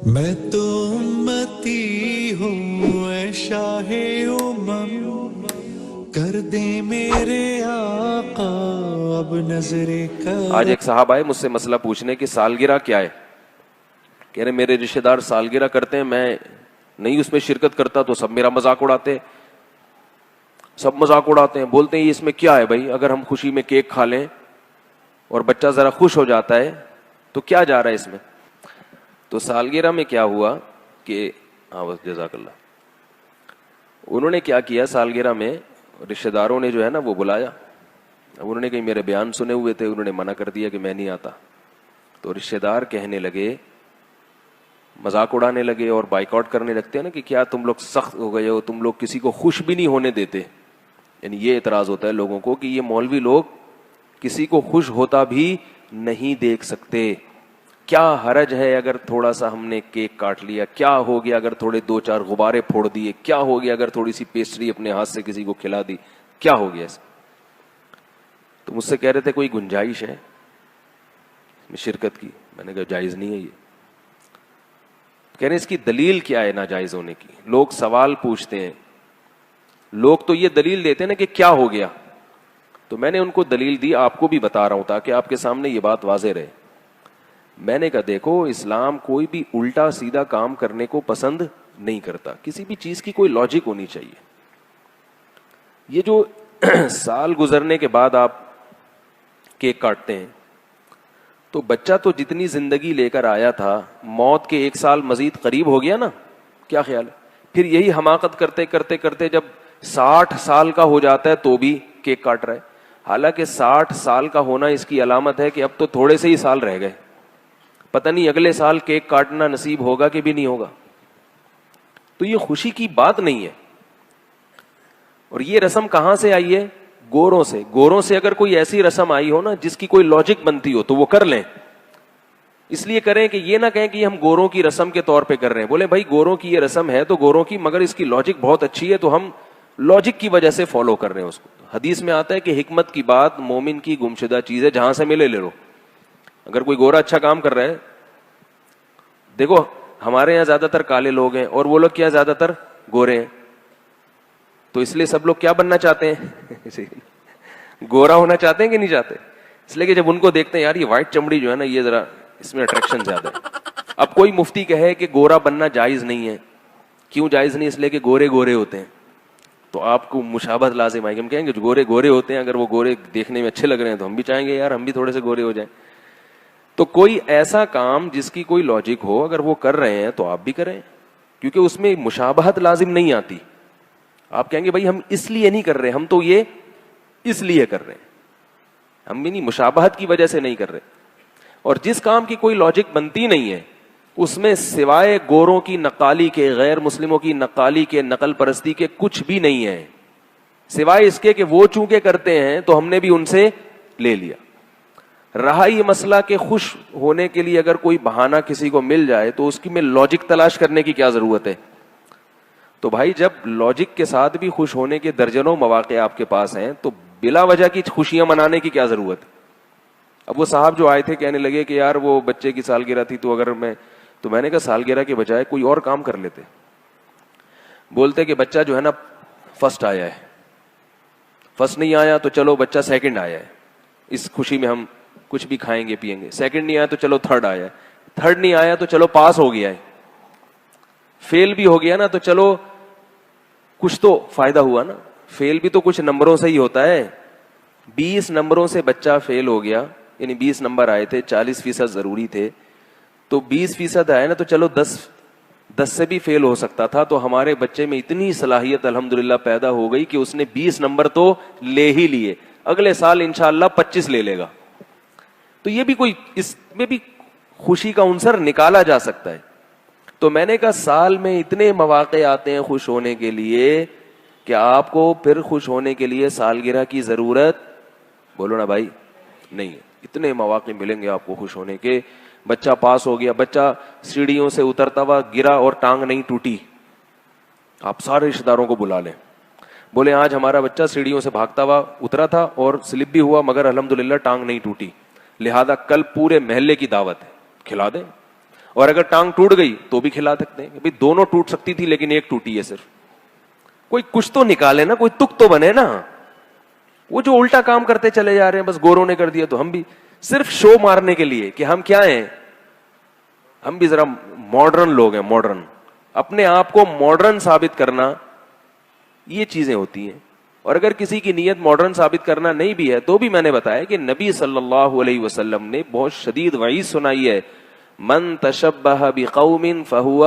میں تو امتی ہوں اے شاہ امم، کر دے میرے آقا اب نظر آج کرم۔ ایک صاحب آئے مجھ سے مسئلہ پوچھنے کہ سالگرہ کیا ہے. کہہ رہے میرے رشتے دار سالگرہ کرتے ہیں، میں نہیں اس میں شرکت کرتا تو سب میرا مذاق اڑاتے، سب مذاق اڑاتے ہیں، بولتے ہیں یہ اس میں کیا ہے بھائی، اگر ہم خوشی میں کیک کھا لیں اور بچہ ذرا خوش ہو جاتا ہے تو کیا جا رہا ہے اس میں. تو سالگرہ میں کیا ہوا کہ ہاں بس جزاک اللہ، انہوں نے کیا کیا سالگرہ میں رشتے داروں نے جو ہے نا وہ بلایا. اب انہوں نے کہیں میرے بیان سنے ہوئے تھے، انہوں نے منع کر دیا کہ میں نہیں آتا. تو رشتے دار کہنے لگے، مذاق اڑانے لگے اور بائیک آؤٹ کرنے لگتے ہیں نا کہ کیا تم لوگ سخت ہو گئے ہو، تم لوگ کسی کو خوش بھی نہیں ہونے دیتے. یعنی یہ اعتراض ہوتا ہے لوگوں کو کہ یہ مولوی لوگ کسی کو خوش ہوتا بھی نہیں دیکھ سکتے. کیا حرج ہے اگر تھوڑا سا ہم نے کیک کاٹ لیا، کیا ہو گیا اگر تھوڑے دو چار غبارے پھوڑ دیے، کیا ہو گیا اگر تھوڑی سی پیسٹری اپنے ہاتھ سے کسی کو کھلا دی، کیا ہو گیا اس. تو مجھ سے کہہ رہے تھے کوئی گنجائش ہے شرکت کی. میں نے کہا جائز نہیں ہے یہ. کہہ رہے اس کی دلیل کیا ہے ناجائز ہونے کی. لوگ سوال پوچھتے ہیں، لوگ تو یہ دلیل دیتے ہیں نا کہ کیا ہو گیا. تو میں نے ان کو دلیل دی، آپ کو بھی بتا رہا ہوں تاکہ آپ کے سامنے یہ بات واضح رہے. میں نے کہا دیکھو اسلام کوئی بھی الٹا سیدھا کام کرنے کو پسند نہیں کرتا، کسی بھی چیز کی کوئی لاجک ہونی چاہیے. یہ جو سال گزرنے کے بعد آپ کیک کاٹتے ہیں تو بچہ تو جتنی زندگی لے کر آیا تھا موت کے ایک سال مزید قریب ہو گیا نا. کیا خیال ہے؟ پھر یہی حماقت کرتے کرتے کرتے جب 60 سال کا ہو جاتا ہے تو بھی کیک کاٹ رہا ہے. حالانکہ 60 سال کا ہونا اس کی علامت ہے کہ اب تو تھوڑے سے ہی سال رہ گئے، پتہ نہیں اگلے سال کیک کاٹنا نصیب ہوگا کہ بھی نہیں ہوگا. تو یہ خوشی کی بات نہیں ہے. اور یہ رسم کہاں سے آئی ہے؟ گوروں سے. گوروں سے اگر کوئی ایسی رسم آئی ہو نا جس کی کوئی لاجک بنتی ہو تو وہ کر لیں. اس لیے کریں کہ یہ نہ کہیں کہ ہم گوروں کی رسم کے طور پہ کر رہے ہیں. بولے بھائی گوروں کی یہ رسم ہے تو گوروں کی، مگر اس کی لاجک بہت اچھی ہے تو ہم لاجک کی وجہ سے فالو کر رہے ہیں اس کو. حدیث میں آتا ہے کہ حکمت کی بات مومن کی گمشدہ چیز ہے، جہاں سے ملے لے لو. اگر کوئی گورا اچھا کام کر رہا ہے، دیکھو ہمارے یہاں زیادہ تر کالے لوگ ہیں اور وہ لوگ کیا زیادہ تر گورے ہیں، تو اس لیے سب لوگ کیا بننا چاہتے ہیں؟ گورا ہونا چاہتے ہیں کہ نہیں چاہتے؟ اس لیے کہ جب ان کو دیکھتے ہیں یار یہ وائٹ چمڑی جو ہے نا یہ ذرا اس میں اٹریکشن زیادہ ہے. اب کوئی مفتی کہے کہ گورا بننا جائز نہیں ہے، کیوں جائز نہیں؟ اس لیے کہ گورے گورے ہوتے ہیں. تو آپ کو مشابہت لازم آئے گی. ہم کہیں گے جو گورے گورے ہوتے ہیں، اگر وہ گورے دیکھنے میں اچھے لگ رہے ہیں تو ہم بھی چاہیں گے یار ہم بھی تھوڑے سے گورے ہو جائیں. تو کوئی ایسا کام جس کی کوئی لاجک ہو اگر وہ کر رہے ہیں تو آپ بھی کریں، کیونکہ اس میں مشابہت لازم نہیں آتی. آپ کہیں گے بھائی ہم اس لیے نہیں کر رہے، ہم تو یہ اس لیے کر رہے ہیں، ہم بھی نہیں مشابہت کی وجہ سے نہیں کر رہے. اور جس کام کی کوئی لاجک بنتی نہیں ہے اس میں سوائے گوروں کی نقالی کے، غیر مسلموں کی نقالی کے، نقل پرستی کے کچھ بھی نہیں ہے، سوائے اس کے کہ وہ چونکہ کرتے ہیں تو ہم نے بھی ان سے لے لیا. رہا یہ مسئلہ کہ خوش ہونے کے لیے اگر کوئی بہانہ کسی کو مل جائے تو اس کی میں لاجک تلاش کرنے کی کیا ضرورت ہے؟ تو بھائی جب لاجک کے ساتھ بھی خوش ہونے کے درجنوں مواقع آپ کے پاس ہیں تو بلا وجہ کی خوشیاں منانے کی کیا ضرورت ہے؟ اب وہ صاحب جو آئے تھے کہنے لگے کہ یار وہ بچے کی سالگرہ تھی تو اگر میں نے کہا سالگرہ کے بجائے کوئی اور کام کر لیتے. بولتے کہ بچہ جو ہے نا فرسٹ آیا ہے، فرسٹ نہیں آیا تو چلو بچہ سیکنڈ آیا ہے، اس خوشی میں ہم کچھ بھی کھائیں گے پیئیں گے. سیکنڈ نہیں آیا تو چلو تھرڈ آیا ہے، تھرڈ نہیں آیا تو چلو پاس ہو گیا ہے، فیل بھی ہو گیا نا تو چلو کچھ تو فائدہ ہوا نا. فیل بھی تو کچھ نمبروں سے ہی ہوتا ہے. 20 نمبروں سے بچہ فیل ہو گیا، یعنی 20 نمبر آئے تھے، 40% ضروری تھے، تو 20% آئے نا تو چلو 10 سے بھی فیل ہو سکتا تھا. تو ہمارے بچے میں اتنی صلاحیت الحمدللہ پیدا ہو گئی کہ اس نے 20 نمبر تو لے ہی لیے، اگلے سال انشاءاللہ 25 لے لے گا. تو یہ بھی کوئی، اس میں بھی خوشی کا عنصر نکالا جا سکتا ہے. تو میں نے کہا سال میں اتنے مواقع آتے ہیں خوش ہونے کے لیے کہ آپ کو پھر خوش ہونے کے لیے سالگرہ کی ضرورت، بولو نا بھائی، نہیں ہے. اتنے مواقع ملیں گے آپ کو خوش ہونے کے. بچہ پاس ہو گیا، بچہ سیڑھیوں سے اترتا ہوا گرا اور ٹانگ نہیں ٹوٹی، آپ سارے رشتہ داروں کو بلا لیں، بولے آج ہمارا بچہ سیڑھیوں سے بھاگتا ہوا اترا تھا اور سلپ بھی ہوا مگر الحمدللہ ٹانگ نہیں ٹوٹی، لہذا کل پورے محلے کی دعوت ہے، کھلا دیں. اور اگر ٹانگ ٹوٹ گئی تو بھی کھلا سکتے ہیں کہ بھائی دونوں ٹوٹ سکتی تھی لیکن ایک ٹوٹی ہے صرف. کوئی کچھ تو نکالے نا, کوئی تک تو بنے نا. وہ جو الٹا کام کرتے چلے جا رہے ہیں, بس گوروں نے کر دیا تو ہم بھی, صرف شو مارنے کے لیے کہ ہم کیا ہیں, ہم بھی ذرا ماڈرن لوگ ہیں, ماڈرن, اپنے آپ کو ماڈرن ثابت کرنا, یہ چیزیں ہوتی ہیں. اور اگر کسی کی نیت ماڈرن ثابت کرنا نہیں بھی ہے تو بھی میں نے بتایا کہ نبی صلی اللہ علیہ وسلم نے بہت شدید وعید سنائی ہے, من تشبہ بقوم فہو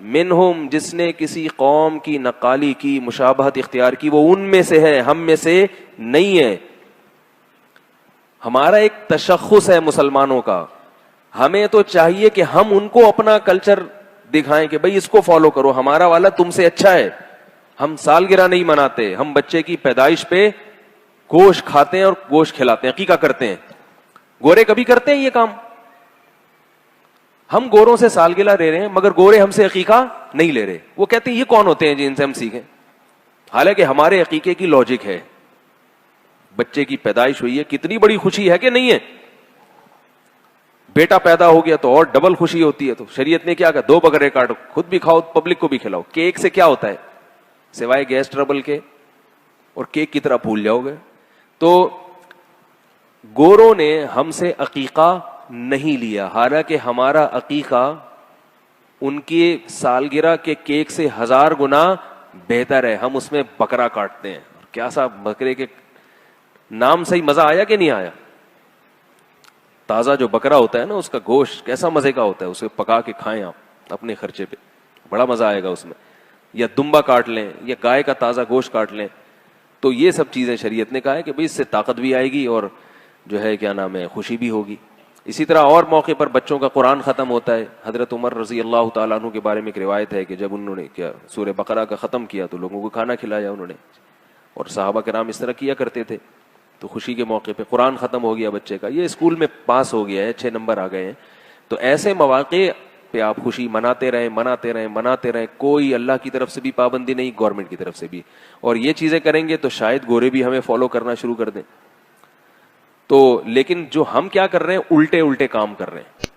منہم, جس نے کسی قوم کی نقالی کی, مشابہت اختیار کی, وہ ان میں سے ہے, ہم میں سے نہیں ہے. ہمارا ایک تشخص ہے مسلمانوں کا, ہمیں تو چاہیے کہ ہم ان کو اپنا کلچر دکھائیں کہ بھئی اس کو فالو کرو, ہمارا والا تم سے اچھا ہے. ہم سالگرہ نہیں مناتے, ہم بچے کی پیدائش پہ گوشت کھاتے ہیں اور گوشت کھلاتے ہیں, عقیقہ کرتے ہیں. گورے کبھی کرتے ہیں یہ کام؟ ہم گوروں سے سالگرہ لے رہے ہیں مگر گورے ہم سے عقیقہ نہیں لے رہے. وہ کہتے ہیں یہ کون ہوتے ہیں جن سے ہم سیکھیں, حالانکہ ہمارے عقیقے کی لاجک ہے. بچے کی پیدائش ہوئی ہے, کتنی بڑی خوشی ہے کہ نہیں ہے. بیٹا پیدا ہو گیا تو اور ڈبل خوشی ہوتی ہے. تو شریعت نے کیا کہا, 2 بکرے کاٹو, خود بھی کھاؤ, پبلک کو بھی کھلاؤ. کیک سے کیا ہوتا ہے سوائے گیس ٹربل کے, اور کیک کی طرح بھول جاؤ گے. تو گوروں نے ہم سے عقیقہ نہیں لیا, حالانکہ ہمارا عقیقہ ان کی سالگرہ کے کیک سے 1000 گنا بہتر ہے. ہم اس میں بکرا کاٹتے ہیں. کیا سا بکرے کے نام سے ہی مزہ آیا کہ نہیں آیا؟ تازہ جو بکرا ہوتا ہے نا, اس کا گوشت کیسا مزے کا ہوتا ہے, اسے پکا کے کھائیں آپ اپنے خرچے پہ, بڑا مزہ آئے گا اس میں. یا دمبا کاٹ لیں, یا گائے کا تازہ گوشت کاٹ لیں. تو یہ سب چیزیں شریعت نے کہا ہے کہ بھئی اس سے طاقت بھی آئے گی اور جو ہے کیا نام ہے خوشی بھی ہوگی. اسی طرح اور موقع پر بچوں کا قرآن ختم ہوتا ہے. حضرت عمر رضی اللہ تعالیٰ عنہ کے بارے میں ایک روایت ہے کہ جب انہوں نے کیا سورہ بقرہ کا ختم کیا تو لوگوں کو کھانا کھلایا انہوں نے, اور صحابہ کرام اس طرح کیا کرتے تھے. تو خوشی کے موقع پہ قرآن ختم ہو گیا بچے کا, یہ اسکول میں پاس ہو گیا ہے, 6 نمبر آ گئے ہیں. تو ایسے مواقع پہ آپ خوشی مناتے رہیں. کوئی اللہ کی طرف سے بھی پابندی نہیں, گورنمنٹ کی طرف سے بھی. اور یہ چیزیں کریں گے تو شاید گورے بھی ہمیں فالو کرنا شروع کر دیں. تو لیکن جو ہم کیا کر رہے ہیں, الٹے کام کر رہے ہیں.